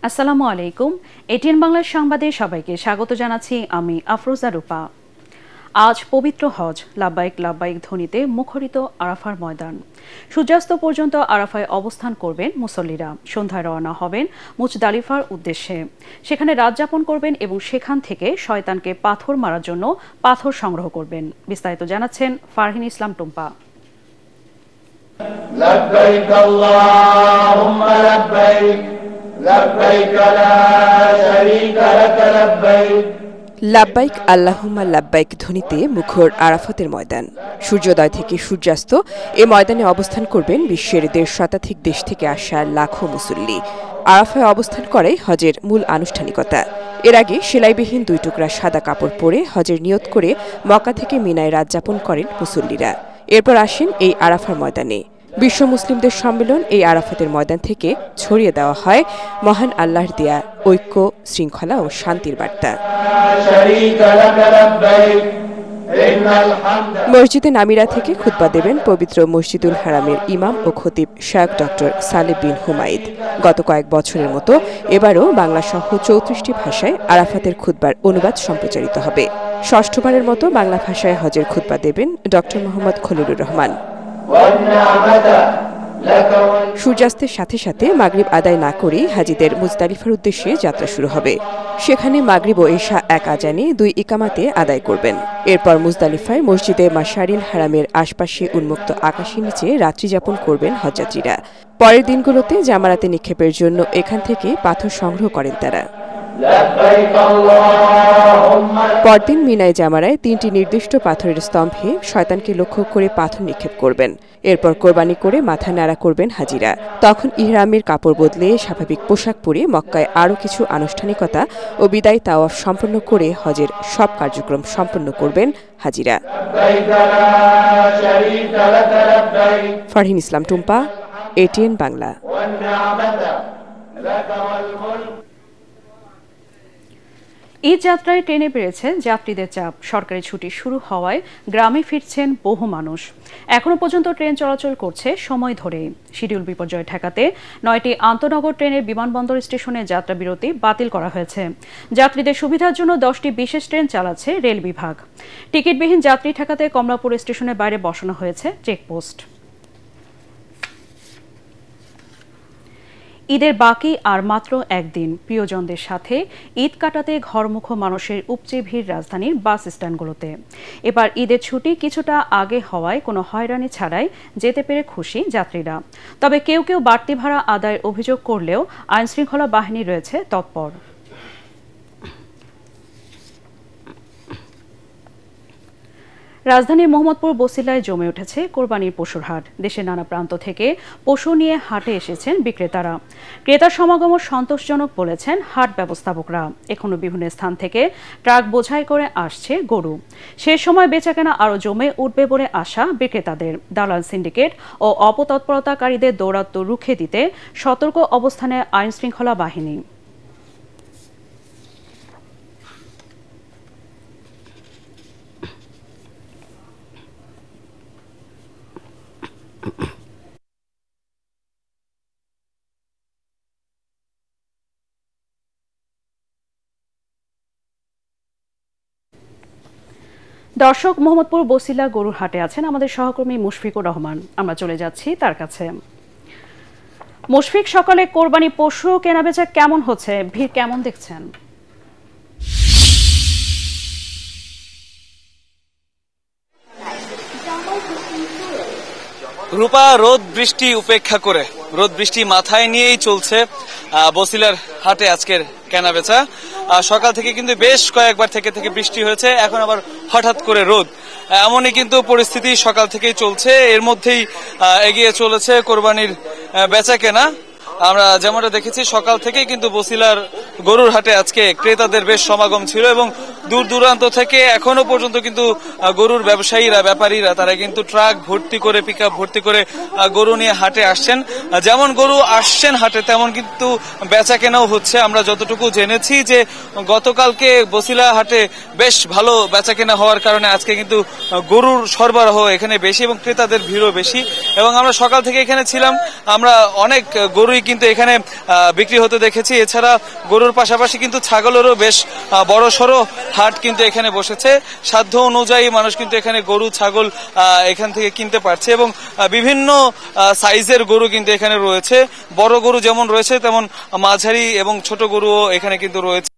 আসসালামু আলাইকুম। এটিএন বাংলার সংবাদে সবাইকে স্বাগত জানাচ্ছি আমি আফরোজা রূপা। আজ পবিত্র হজ লাব্বাইক লাব্বাইক ধ্বনিতে মুখরিত আরাফার ময়দান। সূর্যাস্ত পর্যন্ত আরাফায় অবস্থান করবেন মুসল্লিরা। সন্ধ্যায় রওনা হবেন মুজদালিফার উদ্দেশ্যে। সেখানে রাত যাপন করবেন এবং সেখান থেকে শয়তানকে পাথর মারার জন্য পাথর সংগ্রহ করবেন। বিস্তারিত জানাচ্ছেন ফারহিন ইসলাম টুম্পা। লাব্বাইক আল্লাহুম্মা লাব্বাইক লাব্বাইক লা শারীকা লাক লাব্বাইক। লাব্বাইক আল্লাহুম্মা লাব্বাইক ধ্বনিতে মুখর আরাফাতের ময়দান। সূর্যোদয় থেকে সূর্যাস্ত এ ময়দানে অবস্থান করবেন বিশ্বের ১৫০ শতাধিক দেশ থেকে আসা লাখো মুসল্লি। আরাফায় অবস্থান করে হজের মূল আনুষ্ঠানিকতা। এর আগে সেলাইবিহীন ২ টুকরা সাদা কাপড় পরে হজের নিয়ত করে মক্কা থেকে মিনায় রাত যাপন করেন মুসল্লিরা। এরপর আসেন এই আরাফার ময়দানে। বিশ্ব মুসলিমদের সম্মেলন এই আরাফাতের ময়দান থেকে ছড়িয়ে দেওয়া হয় মহান আল্লাহর দেয়া ঐক্য, শৃঙ্খলা ও শান্তির বার্তা। মসজিদে নামিরা থেকে খুতবা দেবেন পবিত্র মসজিদুল হারামের ইমাম ও খতিব শায়খ ডক্টর সালেহ বিন হুমাইদ। গত কয়েক বছরের মতো এবারও বাংলাসহ ৩৪টি ভাষায় আরাফাতের খুতবার অনুবাদ সম্প্রচারিত হবে। ষষ্ঠবারের মতো বাংলা ভাষায় হজের খুতবা দেবেন ডক্টর মোহাম্মদ খলিলুর রহমান। সূর্যাস্তের সাথে সাথে মাগরিব আদায় না করেই হাজিদের মুজদালিফার উদ্দেশ্যে যাত্রা শুরু হবে। সেখানে মাগরিব ও এশা এক আজানে ২ ইকামাতে আদায় করবেন। এরপর মুজদালিফায় মসজিদে মাশারিল হারামের আশপাশে উন্মুক্ত আকাশের নিচে রাত্রি যাপন করবেন হজযাত্রীরা। পরের দিনগুলোতে জামারাতে নিক্ষেপের জন্য এখান থেকে পাথর সংগ্রহ করেন তারা। পরদিন মিনায় জামারায় ৩টি নির্দিষ্ট পাথরের স্তম্ভে শয়তানকে লক্ষ্য করে পাথর নিক্ষেপ করবেন। এরপর কোরবানি করে মাথা নাড়া করবেন হাজিরা। তখন ইহরামের কাপড় বদলে স্বাভাবিক পোশাক পরে মক্কায় আরও কিছু আনুষ্ঠানিকতা ও বিদায় তাওয়াফ সম্পন্ন করে হজের সব কার্যক্রম সম্পন্ন করবেন হাজিরা। ফারহিন ইসলাম টুম্পা, এটিএন বাংলা। ঈদ যাত্রায় ট্রেনে বেড়েছে যাত্রীদের চাপ। সরকারি ছুটি শুরু হওয়ায় গ্রামে ফিরছেন বহু মানুষ। এখনো পর্যন্ত ট্রেন চলাচল করছে সময় ধরে। শিডিউল বিপর্যয় ঠেকাতে ৯টি আন্তনগর ট্রেনের বিমানবন্দর স্টেশনে যাত্রা বিরতি বাতিল করা হয়েছে। যাত্রীদের সুবিধার জন্য 10টি বিশেষ ট্রেন চালাচ্ছে রেল বিভাগ। টিকিটবিহীন যাত্রী ঠেকাতে কমলাপুর স্টেশনের বাইরে বসানো হয়েছে চেকপোস্ট। ঈদের বাকি আর মাত্র একদিন। প্রিয়জনদের সাথে ঈদ কাটাতে ঘরমুখো মানুষের উপচে ভিড় রাজধানীর বাস স্ট্যান্ডগুলোতে। এবার ঈদের ছুটি কিছুটা আগে হওয়ায় কোনো হয়রানি ছাড়াই যেতে পেরে খুশি যাত্রীরা। তবে কেউ কেউ বাড়তি ভাড়া আদায়ের অভিযোগ করলেও আইনশৃঙ্খলা বাহিনী রয়েছে তৎপর। রাজধানীর মোহাম্মদপুর বছিলায় জমে উঠেছে কোরবানির পশুর হাট। দেশের নানা প্রান্ত থেকে পশু নিয়ে হাটে এসেছেন বিক্রেতারা। ক্রেতার সমাগম সন্তোষজনক বলেছেন হাট ব্যবস্থাপকরা। এখনো বিভিন্ন স্থান থেকে ট্রাক বোঝাই করে আসছে গরু। সে সময় বেচাকেনা আরও জমে উঠবে বলে আশা বিক্রেতাদের। দালাল সিন্ডিকেট ও অপতৎপরতাকারীদের দৌরাত্ম্য রুখে দিতে সতর্ক অবস্থানে আইনশৃঙ্খলা বাহিনী। দর্শক, মোহাম্মদপুর বছিলা গরুর হাটে আছেন আমাদের সহকর্মী মুশফিকুর রহমান। আমরা চলে যাচ্ছি তার কাছে। মুশফিক, সকালে কোরবানি পশু কেনাবেচা কেমন হচ্ছে? ভিড় কেমন দেখছেন? রূপা, রোদ বৃষ্টি উপেক্ষা করে, রোদ বৃষ্টি মাথায় নিয়েই চলছে বছিলার হাটে আজকের কেনাবেচা। সকাল থেকে কিন্তু বেশ কয়েকবার থেকে বৃষ্টি হয়েছে, এখন আবার হঠাৎ করে রোদ। এমনই কিন্তু পরিস্থিতি সকাল থেকেই চলছে। এর মধ্যেই এগিয়ে চলেছে কোরবানির বেচা কেনা। আমরা যেমনটা দেখেছি সকাল থেকেই কিন্তু বছিলার গরুর হাটে আজকে ক্রেতাদের বেশ সমাগম ছিল এবং দূর দূরান্ত থেকে এখনো পর্যন্ত কিন্তু গরুর ব্যবসায়ীরা, ব্যাপারীরা তারা কিন্তু ট্রাক ভর্তি করে, পিকআপ ভর্তি করে গরু নিয়ে হাটে আসছেন। যেমন গরু আসছেন হাটে তেমন কিন্তু বেচা কেনাও হচ্ছে। আমরা যতটুকু জেনেছি যে গতকালকে বছিলা হাটে বেশ ভালো বেচা কেনা হওয়ার কারণে আজকে কিন্তু গরুর সরবরাহ এখানে বেশি এবং ক্রেতাদের ভিড়ও বেশি। এবং আমরা সকাল থেকে এখানে ছিলাম, আমরা অনেক গরুই কিন্তু এখানে বিক্রি হতে দেখেছি। এছাড়া গরুর পাশাপাশি কিন্তু ছাগলেরও বেশ বড় সড়ো হাট কিন্তু এখানে বসেছে। সাধ্য অনুযায়ী মানুষ কিন্তু এখানে গরু ছাগল এখান থেকে কিনতে পারছে এবং বিভিন্ন সাইজের গরু কিন্তু এখানে রয়েছে। বড় গরু যেমন রয়েছে তেমন মাঝারি এবং ছোট গরুও এখানে কিন্তু রয়েছে।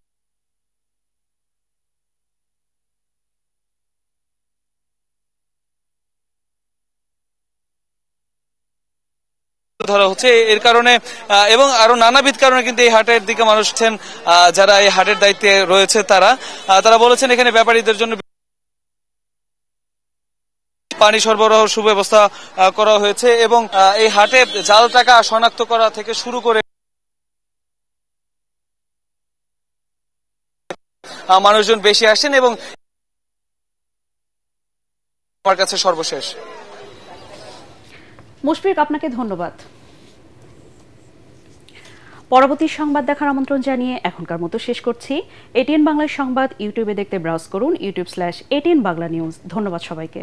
ধরা হচ্ছে এর কারণে এবং আরো নানাবিধ কারণে কিন্তু এই হাটের দিকে মানুষ যারা এই হাটের দায়িত্বে রয়েছে তারা বলেছেন এখানে ব্যাপারীদের জন্য পানি সরবরাহ সুব্যবস্থা করা হয়েছে এবং এই হাটে জাল টাকা শনাক্ত করা থেকে শুরু করে মানুষজন বেশি আসছেন এবং আমার কাছে সর্বশেষ। মুশফিক, আপনাকে ধন্যবাদ। পরবর্তী সংবাদ দেখার আমন্ত্রণ জানিয়ে এখনকার মতো শেষ করছি। এটিএন বাংলার সংবাদ ইউটিউবে দেখতে ব্রাউজ করুন youtube/ATN Bangla News। ধন্যবাদ সবাইকে।